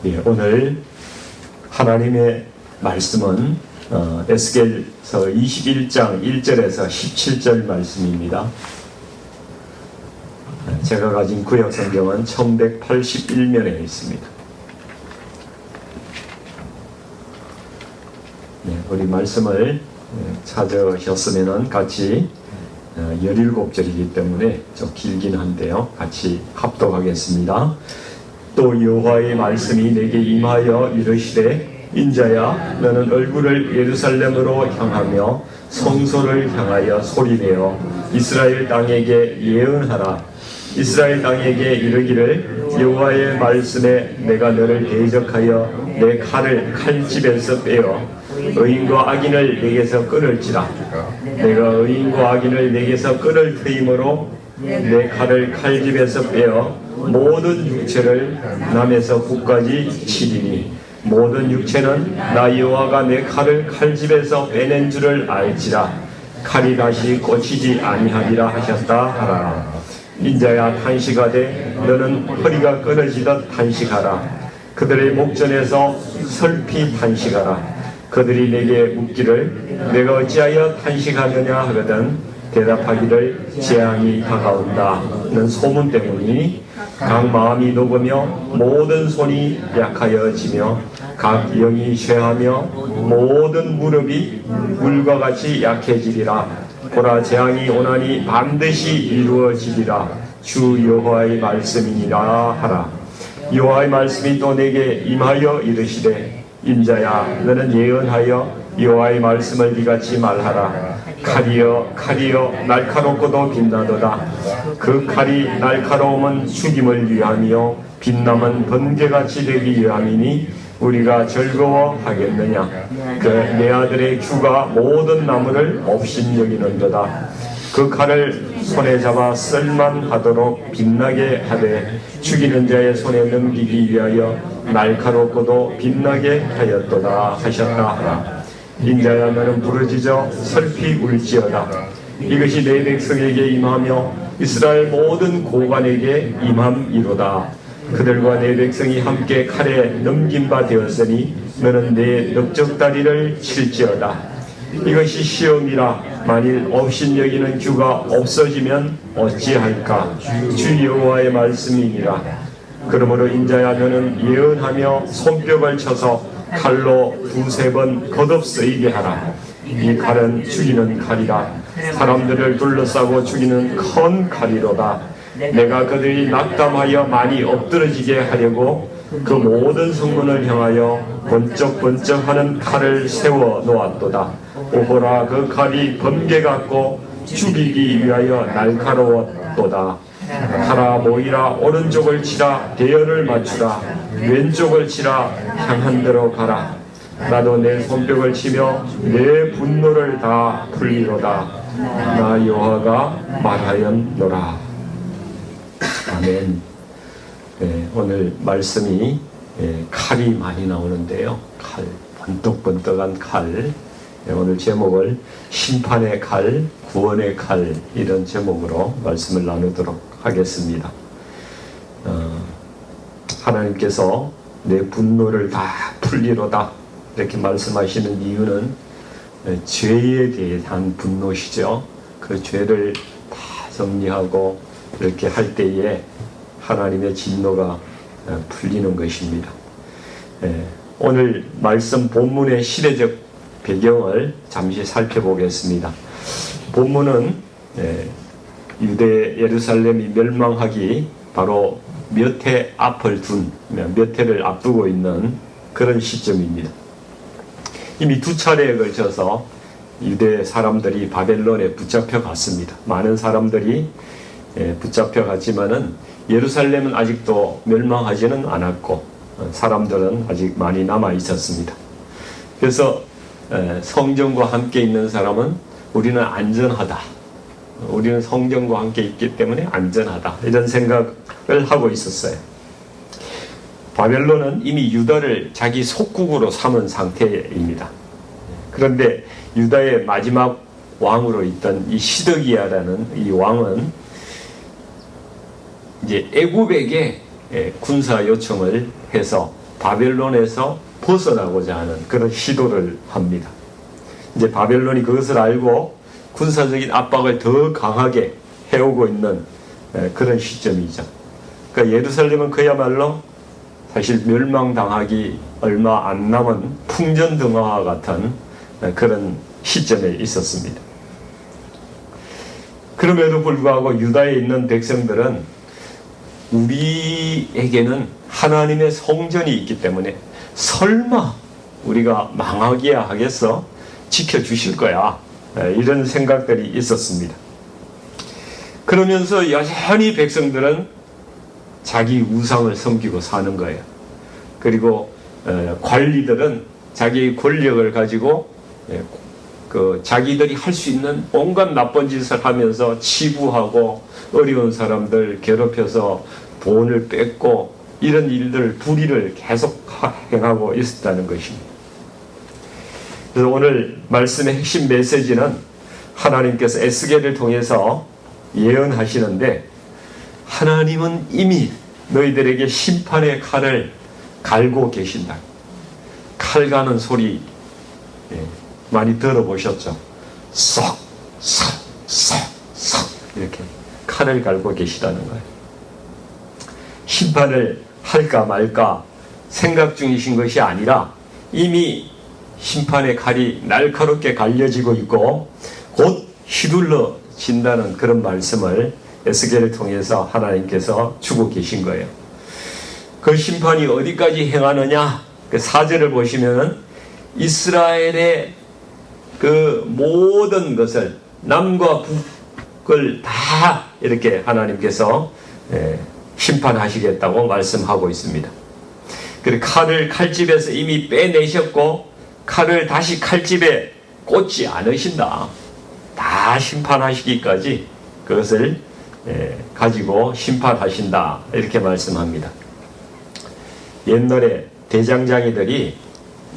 예, 오늘 하나님의 말씀은 에스겔서 21장 1절에서 17절 말씀입니다. 제가 가진 구약 성경은 1181면에 있습니다. 네, 우리 말씀을 찾으셨으면 같이 17절이기 때문에 좀 길긴 한데요. 같이 합독하겠습니다. 또 여호와의 말씀이 내게 임하여 이르시되 인자야 너는 얼굴을 예루살렘으로 향하며 성소를 향하여 소리내어 이스라엘 땅에게 예언하라. 이스라엘 땅에게 이르기를 여호와의 말씀에 내가 너를 대적하여 내 칼을 칼집에서 빼어 의인과 악인을 내게서 끊을지라. 내가 의인과 악인을 내게서 끊을 터이므로 내 칼을 칼집에서 빼어 모든 육체를 남에서 북까지 치리니 모든 육체는 나 여호와가 내 칼을 칼집에서 빼낸 줄을 알지라. 칼이 다시 꽂히지 아니하리라 하셨다 하라. 인자야 탄식하되 너는 허리가 끊어지듯 탄식하라. 그들의 목전에서 슬피 탄식하라. 그들이 내게 묻기를 내가 어찌하여 탄식하느냐 하거든 대답하기를 재앙이 다가온다는 소문 때문이니 각 마음이 녹으며 모든 손이 약하여지며 각 영이 쇠하며 모든 무릎이 물과 같이 약해지리라. 보라 재앙이 오나니 반드시 이루어지리라. 주 여호와의 말씀이니라 하라. 여호와의 말씀이 또 내게 임하여 이르시되 인자야 너는 예언하여 여호와의 말씀을 이같이 말하라. 칼이여 날카롭고도 빛나도다. 그 칼이 날카로움은 죽임을 위함이요 빛남은 번개같이 되기 위함이니 우리가 즐거워하겠느냐. 그 내 아들의 주가 모든 나무를 업신여기는도다. 그 칼을 손에 잡아 쓸만하도록 빛나게 하되 죽이는 자의 손에 넘기기 위하여 날카롭고도 빛나게 하였도다 하셨다 하라. 인자야 너는 부르짖어 슬피 울지어다. 이것이 내 백성에게 임하며 이스라엘 모든 고관에게 임함이로다. 그들과 내 백성이 함께 칼에 넘긴 바 되었으니 너는 내 넓적다리를 칠지어다. 이것이 시험이라. 만일 업신여기는 주가 없어지면 어찌할까. 주 여호와의 말씀이니라. 그러므로 인자야 너는 예언하며 손뼉을 쳐서 칼로 두세 번 거듭 쓰이게 하라. 이 칼은 죽이는 칼이라. 사람들을 둘러싸고 죽이는 큰 칼이로다. 내가 그들이 낙담하여 많이 엎드러지게 하려고 그 모든 성문을 향하여 번쩍번쩍하는 칼을 세워 놓았도다. 오호라 그 칼이 번개 같고 죽이기 위하여 날카로웠도다. 하라 모이라. 오른쪽을 치라. 대열을 맞추라. 왼쪽을 치라. 향한 대로 가라. 나도 내 손뼉을 치며 내 분노를 다 풀리로다. 나 여호와가 말하였노라. 아멘. 네, 오늘 말씀이 칼이 많이 나오는데요. 칼, 번뜩번뜩한 칼. 네, 오늘 제목을 심판의 칼, 구원의 칼 이런 제목으로 말씀을 나누도록 하겠습니다. 하나님께서 내 분노를 다 풀리로다 이렇게 말씀하시는 이유는 죄에 대한 분노시죠. 그 죄를 다 정리하고 이렇게 할 때에 하나님의 진노가 풀리는 것입니다. 오늘 말씀 본문의 시대적 배경을 잠시 살펴보겠습니다. 본문은 유대 예루살렘이 멸망하기 바로 몇 해 앞을 둔, 몇 해를 앞두고 있는 그런 시점입니다. 이미 두 차례에 걸쳐서 유대 사람들이 바벨론에 붙잡혀 갔습니다. 많은 사람들이 붙잡혀 갔지만은 예루살렘은 아직도 멸망하지는 않았고 사람들은 아직 많이 남아 있었습니다. 그래서 성전과 함께 있는 사람은 우리는 안전하다. 우리는 성전과 함께 있기 때문에 안전하다. 이런 생각을 하고 있었어요. 바벨론은 이미 유다를 자기 속국으로 삼은 상태입니다. 그런데 유다의 마지막 왕으로 있던 이 시드기야라는 이 왕은 이제 애굽에게 군사 요청을 해서 바벨론에서 벗어나고자 하는 그런 시도를 합니다. 이제 바벨론이 그것을 알고 군사적인 압박을 더 강하게 해오고 있는 그런 시점이죠. 그러니까 예루살렘은 그야말로 사실 멸망당하기 얼마 안 남은 풍전등화와 같은 그런 시점에 있었습니다. 그럼에도 불구하고 유다에 있는 백성들은 우리에게는 하나님의 성전이 있기 때문에 설마 우리가 망하기야 하겠어? 지켜주실 거야. 이런 생각들이 있었습니다. 그러면서 여전히 백성들은 자기 우상을 섬기고 사는 거예요. 그리고 관리들은 자기의 권력을 가지고 자기들이 할 수 있는 온갖 나쁜 짓을 하면서 치부하고 어려운 사람들 괴롭혀서 돈을 뺏고 이런 일들, 불의를 계속 행하고 있었다는 것입니다. 그래서 오늘 말씀의 핵심 메시지는 하나님께서 에스겔을 통해서 예언하시는데, 하나님은 이미 너희들에게 심판의 칼을 갈고 계신다. 칼 가는 소리 많이 들어보셨죠? 쏙, 쏙, 쏙, 쏙 이렇게 칼을 갈고 계시다는 거예요. 심판을 할까 말까 생각 중이신 것이 아니라 이미 심판의 칼이 날카롭게 갈려지고 있고 곧 휘둘러진다는 그런 말씀을 에스겔을 통해서 하나님께서 주고 계신 거예요. 그 심판이 어디까지 행하느냐? 그 4절을 보시면은 이스라엘의 그 모든 것을 남과 북을 다 이렇게 하나님께서 심판하시겠다고 말씀하고 있습니다. 그리고 칼을 칼집에서 이미 빼내셨고 칼을 다시 칼집에 꽂지 않으신다. 다 심판하시기까지 그것을 가지고 심판하신다. 이렇게 말씀합니다. 옛날에 대장장이들이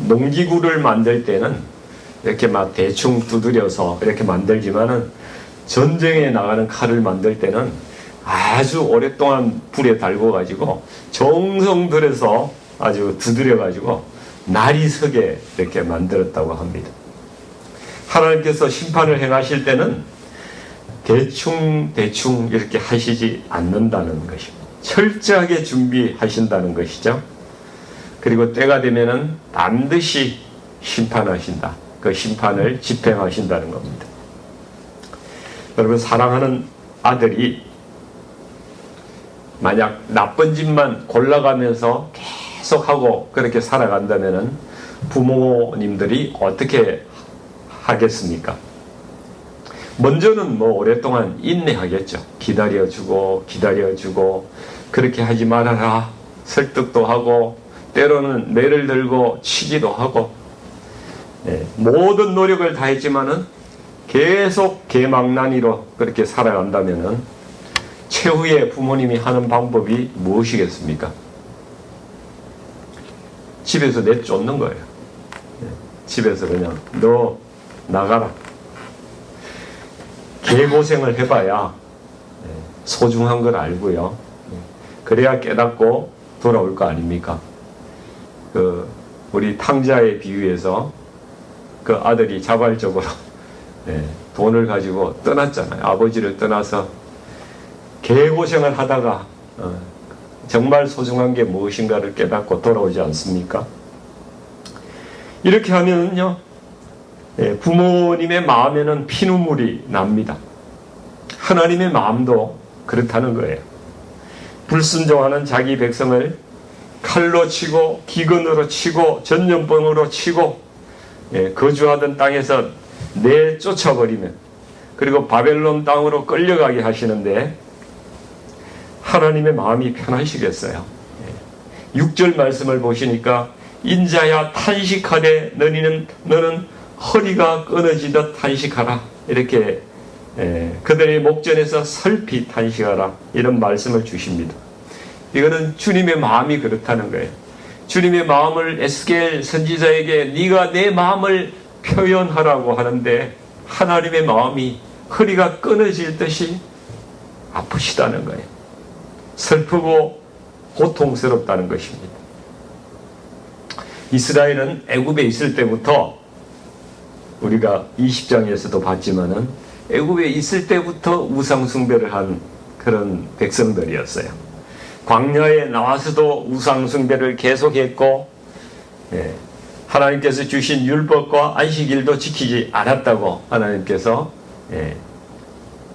농기구를 만들 때는 이렇게 막 대충 두드려서 이렇게 만들지만은 전쟁에 나가는 칼을 만들 때는 아주 오랫동안 불에 달고 가지고 정성 들여서 아주 두드려 가지고 날이 서게 이렇게 만들었다고 합니다. 하나님께서 심판을 행하실 때는 대충 이렇게 하시지 않는다는 것입니다. 철저하게 준비하신다는 것이죠. 그리고 때가 되면은 반드시 심판하신다. 그 심판을 집행하신다는 겁니다. 여러분, 사랑하는 아들이 만약 나쁜 짓만 골라가면서 계속하고 그렇게 살아간다면은 부모님들이 어떻게 하겠습니까? 먼저는 오랫동안 인내하겠죠. 기다려주고 그렇게 하지 말아라 설득도 하고 때로는 매를 들고 치기도 하고 모든 노력을 다했지만은 계속 개망나니로 그렇게 살아간다면은 최후의 부모님이 하는 방법이 무엇이겠습니까? 집에서 내쫓는 거예요. 집에서 그냥 너 나가라. 개고생을 해봐야 소중한 걸 알고요. 그래야 깨닫고 돌아올 거 아닙니까? 우리 탕자의 비유에서 그 아들이 자발적으로 돈을 가지고 떠났잖아요. 아버지를 떠나서 개고생을 하다가 정말 소중한 게 무엇인가를 깨닫고 돌아오지 않습니까? 이렇게 하면요, 부모님의 마음에는 피눈물이 납니다. 하나님의 마음도 그렇다는 거예요. 불순종하는 자기 백성을 칼로 치고 기근으로 치고 전염병으로 치고 거주하던 땅에서 내쫓아버리면, 그리고 바벨론 땅으로 끌려가게 하시는데 하나님의 마음이 편하시겠어요? 6절 말씀을 보시니까 인자야 탄식하되 너는 허리가 끊어지듯 탄식하라. 이렇게 그들의 목전에서 슬피 탄식하라. 이런 말씀을 주십니다. 이거는 주님의 마음이 그렇다는 거예요. 주님의 마음을 에스겔 선지자에게 네가 내 마음을 표현하라고 하는데 하나님의 마음이 허리가 끊어질 듯이 아프시다는 거예요. 슬프고 고통스럽다는 것입니다. 이스라엘은 애굽에 있을 때부터, 우리가 20장에서도 봤지만은 애굽에 있을 때부터 우상 숭배를 한 그런 백성들이었어요. 광야에 나와서도 우상 숭배를 계속했고, 하나님께서 주신 율법과 안식일도 지키지 않았다고 하나님께서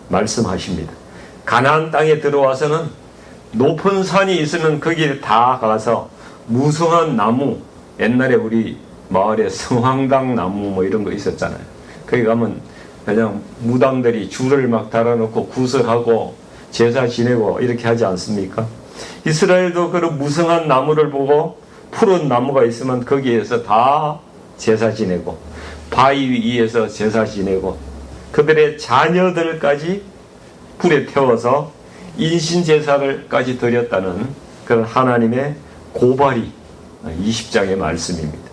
말씀하십니다. 가나안 땅에 들어와서는 높은 산이 있으면 거기에 다 가서 무성한 나무, 옛날에 우리 마을에 성황당 나무 뭐 이런 거 있었잖아요. 거기 가면 그냥 무당들이 줄을 막 달아놓고 구설하고 제사 지내고 이렇게 하지 않습니까? 이스라엘도 그런 무성한 나무를 보고 푸른 나무가 있으면 거기에서 다 제사 지내고, 바위 위에서 제사 지내고, 그들의 자녀들까지 불에 태워서 인신제사를까지 드렸다는 그런 하나님의 고발이 20장의 말씀입니다.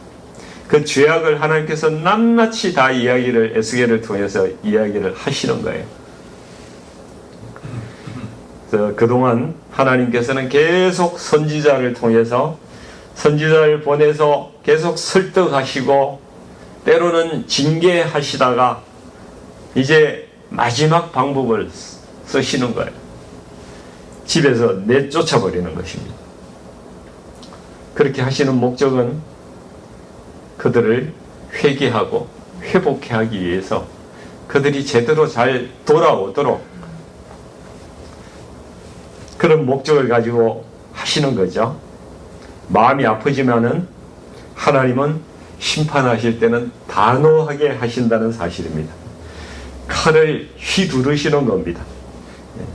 그 죄악을 하나님께서 낱낱이 다 이야기를, 에스겔을 통해서 이야기를 하시는 거예요. 그래서 그동안 하나님께서는 계속 선지자를 통해서, 선지자를 보내서 계속 설득하시고 때로는 징계하시다가 이제 마지막 방법을 쓰시는 거예요. 집에서 내쫓아버리는 것입니다. 그렇게 하시는 목적은 그들을 회개하고 회복해 하기 위해서, 그들이 제대로 잘 돌아오도록 그런 목적을 가지고 하시는 거죠. 마음이 아프지만은 하나님은 심판하실 때는 단호하게 하신다는 사실입니다. 칼을 휘두르시는 겁니다.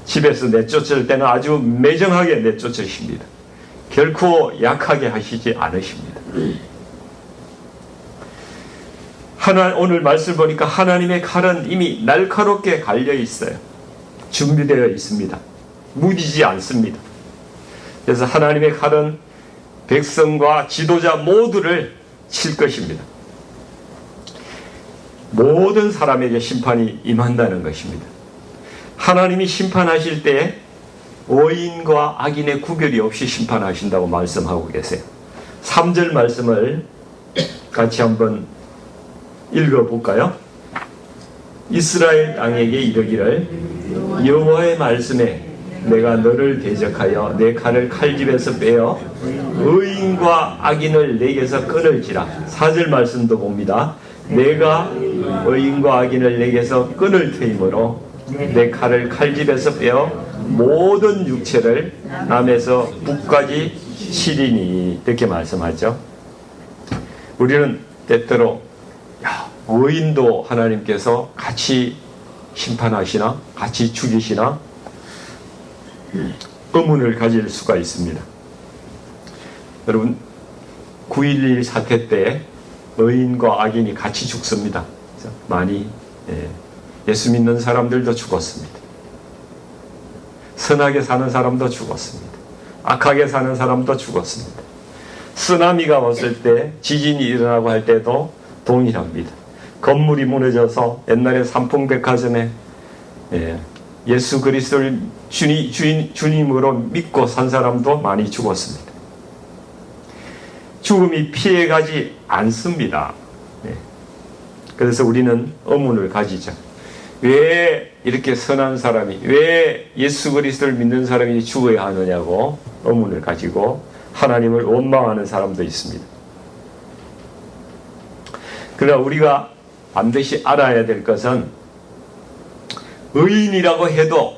집에서 내쫓을 때는 아주 매정하게 내쫓으십니다. 결코 약하게 하시지 않으십니다. 오늘 말씀 보니까 하나님의 칼은 이미 날카롭게 갈려 있어요. 준비되어 있습니다. 무디지 않습니다. 그래서 하나님의 칼은 백성과 지도자 모두를 칠 것입니다. 모든 사람에게 심판이 임한다는 것입니다. 하나님이 심판하실 때 의인과 악인의 구별이 없이 심판하신다고 말씀하고 계세요. 3절 말씀을 같이 한번 읽어볼까요? 이스라엘 땅에게 이르기를, 여호와의 말씀에 내가 너를 대적하여 내 칼을 칼집에서 빼어 의인과 악인을 내게서 끊을지라. 4절 말씀도 봅니다. 내가 의인과 악인을 내게서 끊을 터이므로 내 칼을 칼집에서 빼어 모든 육체를 남에서 북까지 치리니. 이렇게 말씀하죠. 우리는 때때로 의인도 하나님께서 같이 심판하시나, 같이 죽이시나 의문을 가질 수가 있습니다. 여러분, 9.11 사태 때 의인과 악인이 같이 죽습니다. 많이 예수 믿는 사람들도 죽었습니다. 선하게 사는 사람도 죽었습니다. 악하게 사는 사람도 죽었습니다. 쓰나미가 왔을 때, 지진이 일어나고 할 때도 동일합니다. 건물이 무너져서 옛날에 삼풍백화점에 예수 그리스도를 주님으로 믿고 산 사람도 많이 죽었습니다. 죽음이 피해가지 않습니다. 그래서 우리는 의문을 가지죠. 왜 이렇게 선한 사람이, 왜 예수 그리스도를 믿는 사람이 죽어야 하느냐고 의문을 가지고 하나님을 원망하는 사람도 있습니다. 그러나 우리가 반드시 알아야 될 것은, 의인이라고 해도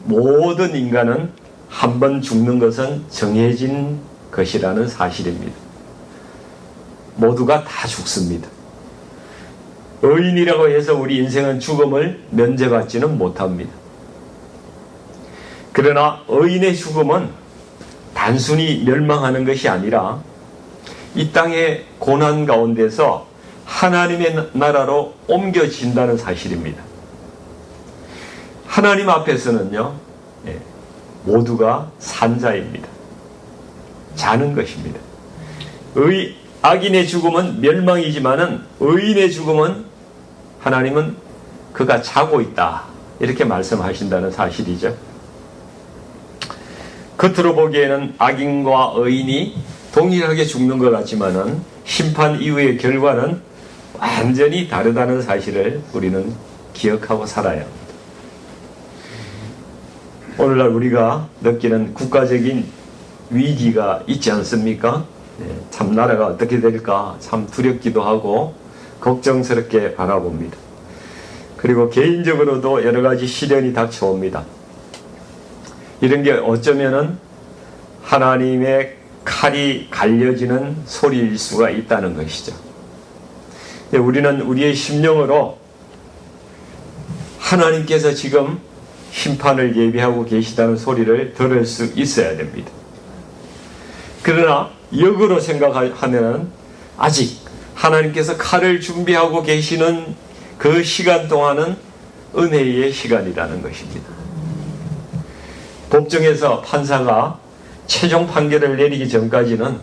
모든 인간은 한 번 죽는 것은 정해진 것이라는 사실입니다. 모두가 다 죽습니다. 의인이라고 해서 우리 인생은 죽음을 면제받지는 못합니다. 그러나 의인의 죽음은 단순히 멸망하는 것이 아니라 이 땅의 고난 가운데서 하나님의 나라로 옮겨진다는 사실입니다. 하나님 앞에서는요, 모두가 산자입니다. 자는 것입니다. 악인의 죽음은 멸망이지만은 의인의 죽음은 하나님은 그가 자고 있다, 이렇게 말씀하신다는 사실이죠. 겉으로 보기에는 악인과 의인이 동일하게 죽는 것 같지만은 심판 이후의 결과는 완전히 다르다는 사실을 우리는 기억하고 살아야 합니다. 오늘날 우리가 느끼는 국가적인 위기가 있지 않습니까? 참 나라가 어떻게 될까 참 두렵기도 하고 걱정스럽게 바라봅니다. 그리고 개인적으로도 여러 가지 시련이 닥쳐옵니다. 이런 게 어쩌면은 하나님의 칼이 갈려지는 소리일 수가 있다는 것이죠. 우리는 우리의 심령으로 하나님께서 지금 심판을 예비하고 계시다는 소리를 들을 수 있어야 됩니다. 그러나 역으로 생각하면 아직 하나님께서 칼을 준비하고 계시는 그 시간 동안은 은혜의 시간이라는 것입니다. 법정에서 판사가 최종 판결을 내리기 전까지는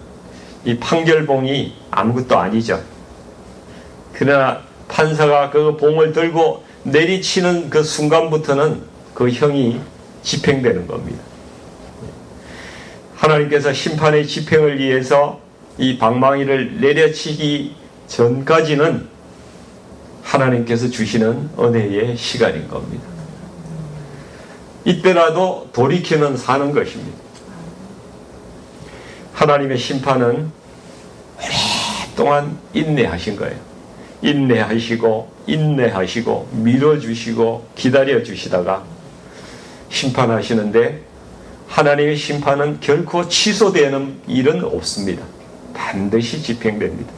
이 판결봉이 아무것도 아니죠. 그러나 판사가 그 봉을 들고 내리치는 그 순간부터는 그 형이 집행되는 겁니다. 하나님께서 심판의 집행을 위해서 이 방망이를 내려치기 전까지는 하나님께서 주시는 은혜의 시간인 겁니다. 이때라도 돌이키는 사는 것입니다. 하나님의 심판은 오랫동안 인내하신 거예요. 인내하시고 밀어주시고 기다려주시다가 심판하시는데 하나님의 심판은 결코 취소되는 일은 없습니다. 반드시 집행됩니다.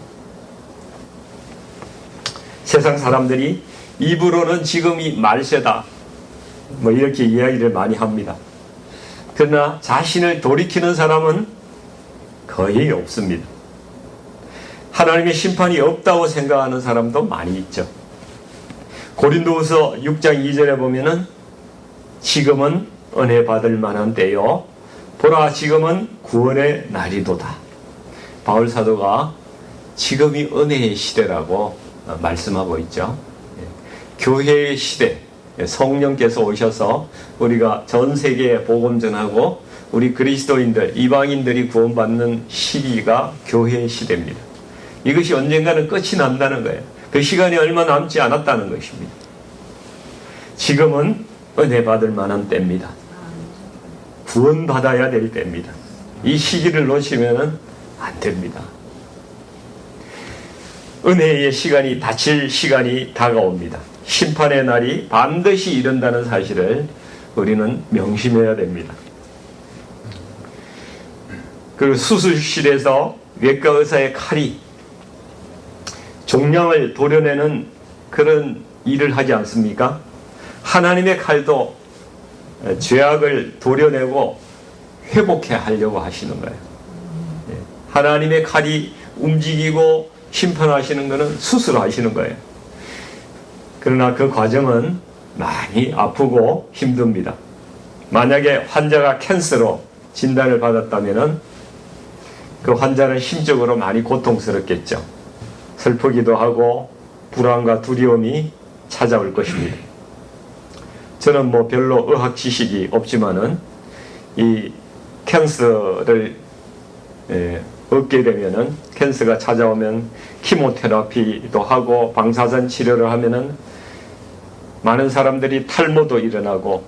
세상 사람들이 입으로는 지금이 말세다 이렇게 이야기를 많이 합니다. 그러나 자신을 돌이키는 사람은 거의 없습니다. 하나님의 심판이 없다고 생각하는 사람도 많이 있죠. 고린도후서 6장 2절에 보면은 지금은 은혜 받을 만한 때요 보라 지금은 구원의 날이도다. 바울 사도가 지금이 은혜의 시대라고 말씀하고 있죠. 교회의 시대, 성령께서 오셔서 우리가 전 세계에 복음 전하고 우리 그리스도인들, 이방인들이 구원받는 시기가 교회의 시대입니다. 이것이 언젠가는 끝이 난다는 거예요. 그 시간이 얼마 남지 않았다는 것입니다. 지금은 은혜 받을 만한 때입니다. 구원받아야 될 때입니다. 이 시기를 놓치면 안 됩니다. 은혜의 시간이 닥칠 시간이 다가옵니다. 심판의 날이 반드시 이른다는 사실을 우리는 명심해야 됩니다. 그리고 수술실에서 외과 의사의 칼이 종양을 도려내는 그런 일을 하지 않습니까? 하나님의 칼도 죄악을 도려내고 회복해 하려고 하시는 거예요. 하나님의 칼이 움직이고 심판하시는 것은 수술하시는 거예요. 그러나 그 과정은 많이 아프고 힘듭니다. 만약에 환자가 캔서로 진단을 받았다면 그 환자는 심적으로 많이 고통스럽겠죠. 슬프기도 하고 불안과 두려움이 찾아올 것입니다. 저는 별로 의학 지식이 없지만은 이 캔서를 얻게 되면은 캔서가 찾아오면 키모테라피도 하고 방사선 치료를 하면은 많은 사람들이 탈모도 일어나고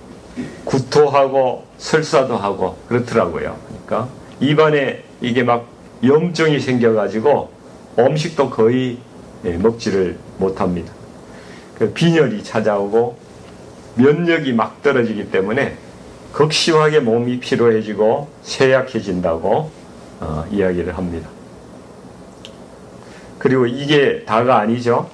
구토하고 설사도 하고 그렇더라고요. 그러니까 입안에 이게 막 염증이 생겨가지고 음식도 거의 먹지를 못합니다. 빈혈이 찾아오고 면역이 막 떨어지기 때문에 극심하게 몸이 피로해지고 쇠약해진다고 이야기를 합니다. 그리고 이게 다가 아니죠.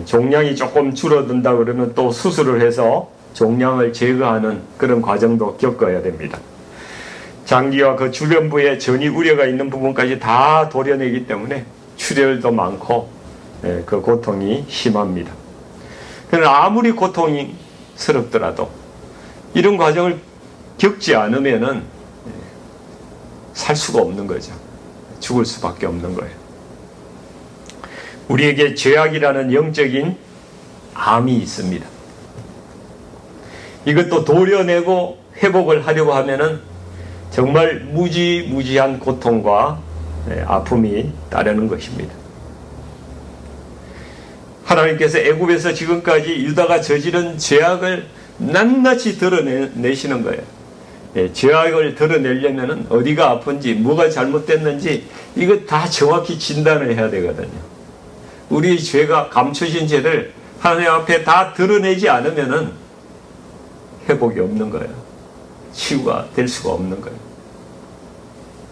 종양이 조금 줄어든다 그러면 또 수술을 해서 종양을 제거하는 그런 과정도 겪어야 됩니다. 장기와 그 주변부에 전이 우려가 있는 부분까지 다 도려내기 때문에 출혈도 많고 그 고통이 심합니다. 그러나 아무리 고통스럽더라도 이런 과정을 겪지 않으면은 살 수가 없는 거죠. 죽을 수밖에 없는 거예요. 우리에게 죄악이라는 영적인 암이 있습니다. 이것도 도려내고 회복을 하려고 하면은 정말 무지무지한 고통과 아픔이 따르는 것입니다. 하나님께서 애굽에서 지금까지 유다가 저지른 죄악을 낱낱이 드러내시는 거예요. 죄악을 드러내려면 어디가 아픈지, 뭐가 잘못됐는지 이거 다 정확히 진단을 해야 되거든요. 우리 죄가 감춰진 죄를 하나님 앞에 다 드러내지 않으면 회복이 없는 거예요. 치유가 될 수가 없는 거예요.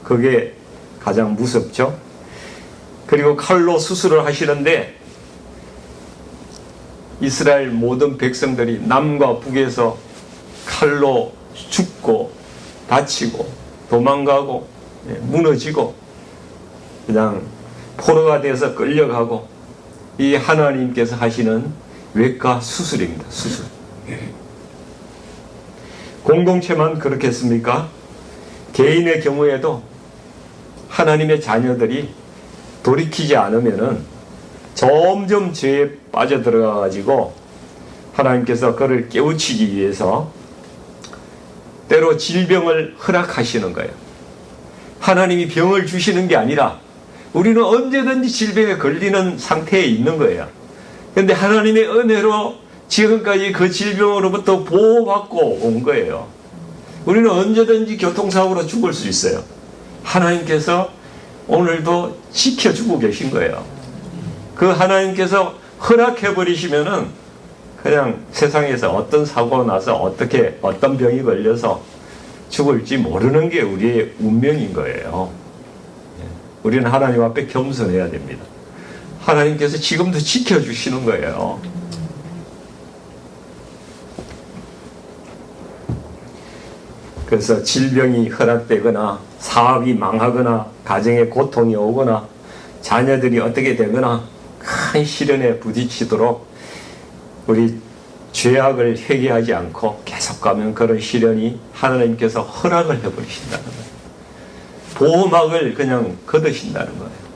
그게 가장 무섭죠. 그리고 칼로 수술을 하시는데 이스라엘 모든 백성들이 남과 북에서 칼로 죽고 다치고 도망가고 무너지고 그냥 포로가 돼서 끌려가고, 이 하나님께서 하시는 외과 수술입니다. 수술. 공동체만 그렇겠습니까? 개인의 경우에도 하나님의 자녀들이 돌이키지 않으면은 점점 죄에 빠져들어가 가지고 하나님께서 그를 깨우치기 위해서 때로 질병을 허락하시는 거예요. 하나님이 병을 주시는 게 아니라 우리는 언제든지 질병에 걸리는 상태에 있는 거예요. 그런데 하나님의 은혜로 지금까지 그 질병으로부터 보호받고 온 거예요. 우리는 언제든지 교통사고로 죽을 수 있어요. 하나님께서 오늘도 지켜주고 계신 거예요. 그 하나님께서 허락해버리시면은 그냥 세상에서 어떤 사고가 나서 어떤 병이 걸려서 죽을지 모르는 게 우리의 운명인 거예요. 우리는 하나님 앞에 겸손해야 됩니다. 하나님께서 지금도 지켜주시는 거예요. 그래서 질병이 허락되거나 사업이 망하거나 가정에 고통이 오거나 자녀들이 어떻게 되거나 큰 시련에 부딪히도록 우리 죄악을 회개하지 않고 계속 가면 그런 시련이 하나님께서 허락을 해버리신다는 거예요. 보호막을 그냥 걷으신다는 거예요.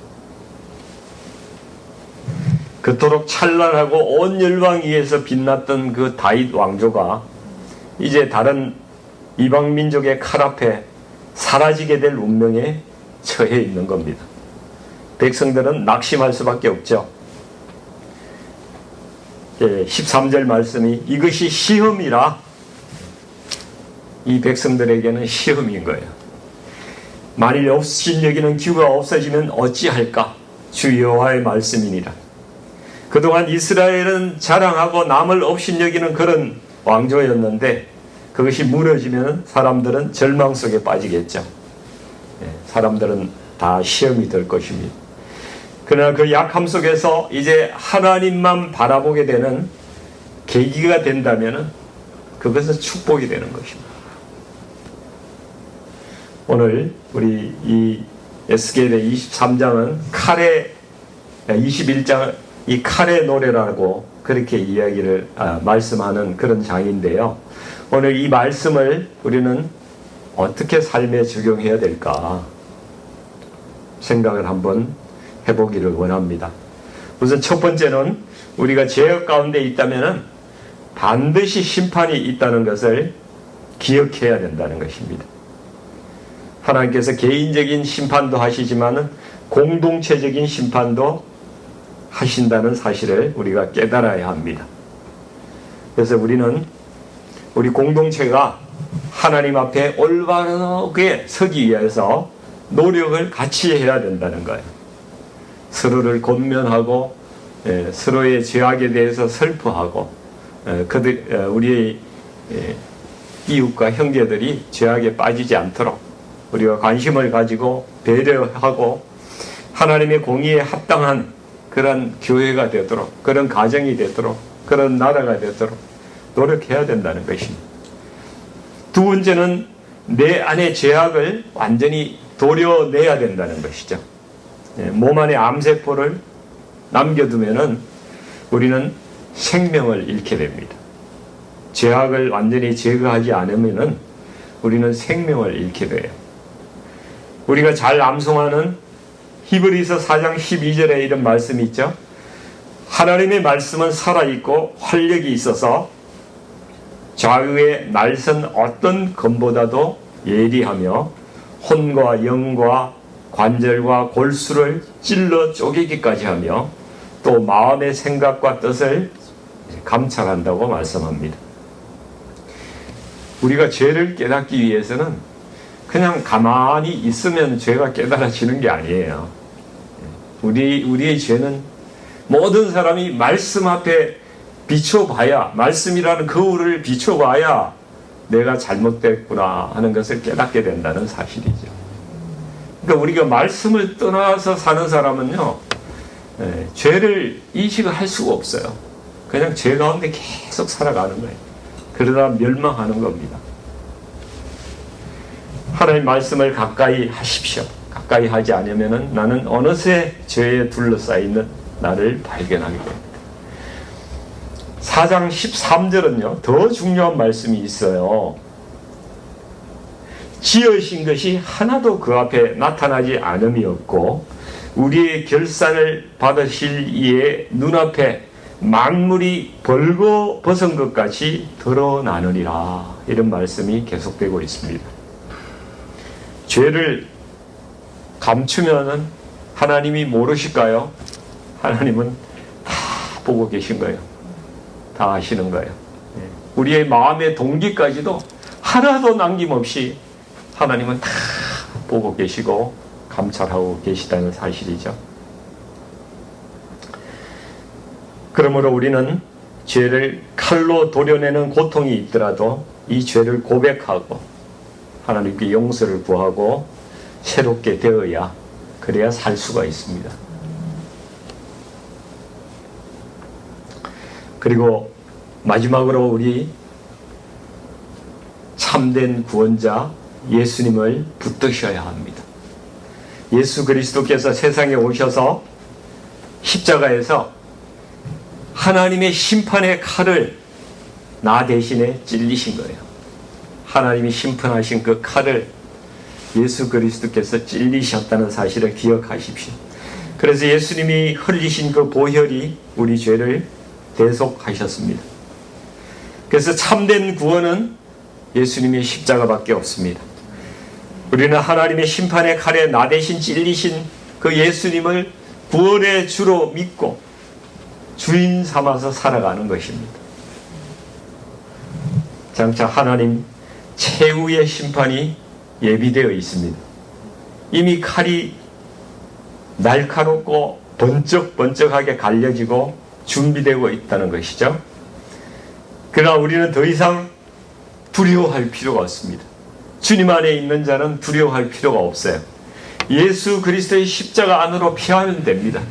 그토록 찬란하고 온 열방 위에서 빛났던 그 다윗 왕조가 이제 다른 이방 민족의 칼 앞에 사라지게 될 운명에 처해 있는 겁니다. 백성들은 낙심할 수밖에 없죠. 13절 말씀이 이것이 시험이라, 이 백성들에게는 시험인 거예요. 만일 없으신 여기는 기후가 없어지면 어찌할까? 주 여호와의 말씀이니라. 그동안 이스라엘은 자랑하고 남을 없인 여기는 그런 왕조였는데 그것이 무너지면 사람들은 절망 속에 빠지겠죠. 사람들은 다 시험이 될 것입니다. 그러나 그 약함 속에서 이제 하나님만 바라보게 되는 계기가 된다면 그것은 축복이 되는 것입니다. 오늘 우리 이 에스겔의 23장은 칼의 21장 이 칼의 노래라고 그렇게 이야기를 말씀하는 그런 장인데요. 오늘 이 말씀을 우리는 어떻게 삶에 적용해야 될까 생각을 한번 해보기를 원합니다. 우선 첫 번째는 우리가 죄악 가운데 있다면 반드시 심판이 있다는 것을 기억해야 된다는 것입니다. 하나님께서 개인적인 심판도 하시지만 공동체적인 심판도 하신다는 사실을 우리가 깨달아야 합니다. 그래서 우리는 우리 공동체가 하나님 앞에 올바르게 서기 위해서 노력을 같이 해야 된다는 거예요. 서로를 권면하고 서로의 죄악에 대해서 슬퍼하고 우리의 이웃과 형제들이 죄악에 빠지지 않도록 우리가 관심을 가지고 배려하고 하나님의 공의에 합당한 그런 교회가 되도록, 그런 가정이 되도록, 그런 나라가 되도록 노력해야 된다는 것입니다. 두 번째는 내 안의 죄악을 완전히 도려내야 된다는 것이죠. 몸 안에 암세포를 남겨두면은 우리는 생명을 잃게 됩니다. 죄악을 완전히 제거하지 않으면은 우리는 생명을 잃게 돼요. 우리가 잘 암송하는 히브리서 4장 12절에 이런 말씀이 있죠. 하나님의 말씀은 살아있고 활력이 있어서 좌우의 날선 어떤 검보다도 예리하며 혼과 영과 관절과 골수를 찔러 쪼개기까지 하며 또 마음의 생각과 뜻을 감찰한다고 말씀합니다. 우리가 죄를 깨닫기 위해서는 그냥 가만히 있으면 죄가 깨달아지는 게 아니에요. 우리의 죄는 모든 사람이 말씀 앞에 비춰봐야, 말씀이라는 거울을 비춰봐야 내가 잘못됐구나 하는 것을 깨닫게 된다는 사실이죠. 그러니까 우리가 말씀을 떠나서 사는 사람은요, 죄를 인식을 할 수가 없어요. 그냥 죄 가운데 계속 살아가는 거예요. 그러다 멸망하는 겁니다. 하나님 말씀을 가까이 하십시오. 가까이 하지 않으면 나는 어느새 죄에 둘러싸여 나를 발견하게 됩니다. 4장 13절은요 더 중요한 말씀이 있어요. 지으신 것이 하나도 그 앞에 나타나지 않음이 없고 우리의 결산을 받으실 이의 눈앞에 만물이 벌거벗은 것 같이 드러나느니라. 이런 말씀이 계속되고 있습니다. 죄를 감추면은 하나님이 모르실까요? 하나님은 다 보고 계신 거예요. 다 아시는 거예요. 우리의 마음의 동기까지도 하나도 남김없이 하나님은 다 보고 계시고 감찰하고 계시다는 사실이죠. 그러므로 우리는 죄를 칼로 도려내는 고통이 있더라도 이 죄를 고백하고 하나님께 용서를 구하고 새롭게 되어야 그래야 살 수가 있습니다. 그리고 마지막으로 우리 참된 구원자 예수님을 붙드셔야 합니다. 예수 그리스도께서 세상에 오셔서 십자가에서 하나님의 심판의 칼을 나 대신에 찔리신 거예요. 하나님이 심판하신 그 칼을 예수 그리스도께서 찔리셨다는 사실을 기억하십시오. 그래서 예수님이 흘리신 그 보혈이 우리 죄를 대속하셨습니다. 그래서 참된 구원은 예수님의 십자가밖에 없습니다. 우리는 하나님의 심판의 칼에 나 대신 찔리신 그 예수님을 구원의 주로 믿고 주인 삼아서 살아가는 것입니다. 장차 하나님 최후의 심판이 예비되어 있습니다. 이미 칼이 날카롭고 번쩍번쩍하게 갈려지고 준비되고 있다는 것이죠. 그러나 우리는 더 이상 두려워할 필요가 없습니다. 주님 안에 있는 자는 두려워할 필요가 없어요. 예수 그리스도의 십자가 안으로 피하면 됩니다.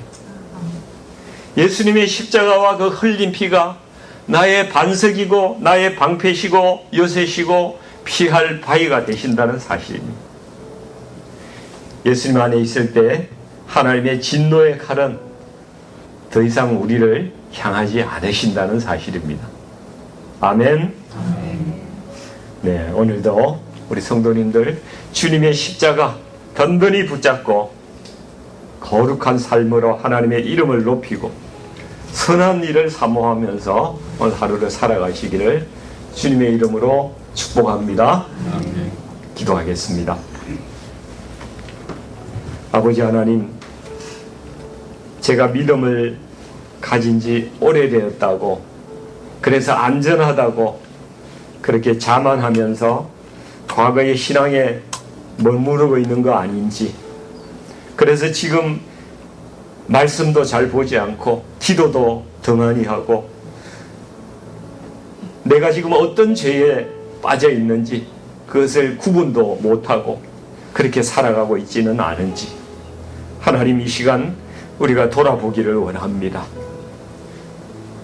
예수님의 십자가와 그 흘린 피가 나의 반석이고 나의 방패시고 요새시고 피할 바위가 되신다는 사실입니다. 예수님 안에 있을 때 하나님의 진노의 칼은 더 이상 우리를 향하지 않으신다는 사실입니다. 아멘. 네, 오늘도 우리 성도님들 주님의 십자가 든든히 붙잡고 거룩한 삶으로 하나님의 이름을 높이고 선한 일을 사모하면서 오늘 하루를 살아가시기를 주님의 이름으로 축복합니다. 기도하겠습니다. 아버지 하나님, 제가 믿음을 가진 지 오래되었다고, 그래서 안전하다고 그렇게 자만하면서 과거의 신앙에 머무르고 있는 거 아닌지, 그래서 지금 말씀도 잘 보지 않고 기도도 덩하니 하고 내가 지금 어떤 죄에 빠져 있는지 그것을 구분도 못하고 그렇게 살아가고 있지는 않은지, 하나님 이 시간 우리가 돌아보기를 원합니다.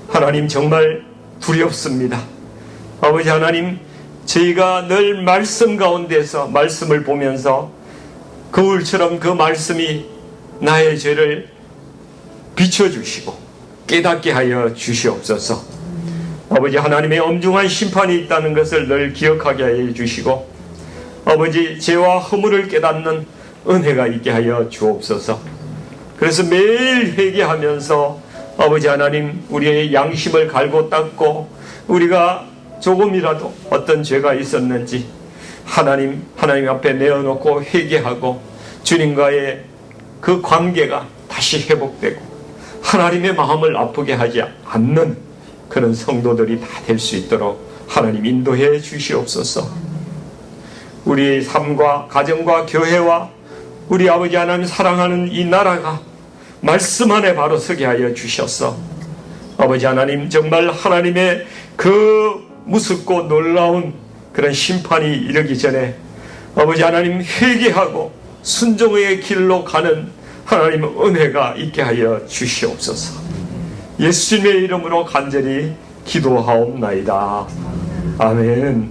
하나님 정말 두렵습니다. 아버지 하나님, 저희가 늘 말씀 가운데서 말씀을 보면서 거울처럼 그 말씀이 나의 죄를 비춰주시고 깨닫게 하여 주시옵소서. 아버지 하나님의 엄중한 심판이 있다는 것을 늘 기억하게 하여 주시고, 아버지 죄와 허물을 깨닫는 은혜가 있게 하여 주옵소서. 그래서 매일 회개하면서 아버지 하나님, 우리의 양심을 갈고 닦고 우리가 조금이라도 어떤 죄가 있었는지 하나님 앞에 내어놓고 회개하고 주님과의 그 관계가 다시 회복되고 하나님의 마음을 아프게 하지 않는 그런 성도들이 다 될 수 있도록 하나님 인도해 주시옵소서. 우리의 삶과 가정과 교회와 우리 아버지 하나님 사랑하는 이 나라가 말씀 안에 바로 서게 하여 주셨어. 아버지 하나님, 정말 하나님의 그 무섭고 놀라운 그런 심판이 이르기 전에 아버지 하나님 회개하고 순종의 길로 가는 하나님의 은혜가 있게 하여 주시옵소서. 예수님의 이름으로 간절히 기도하옵나이다. 아멘.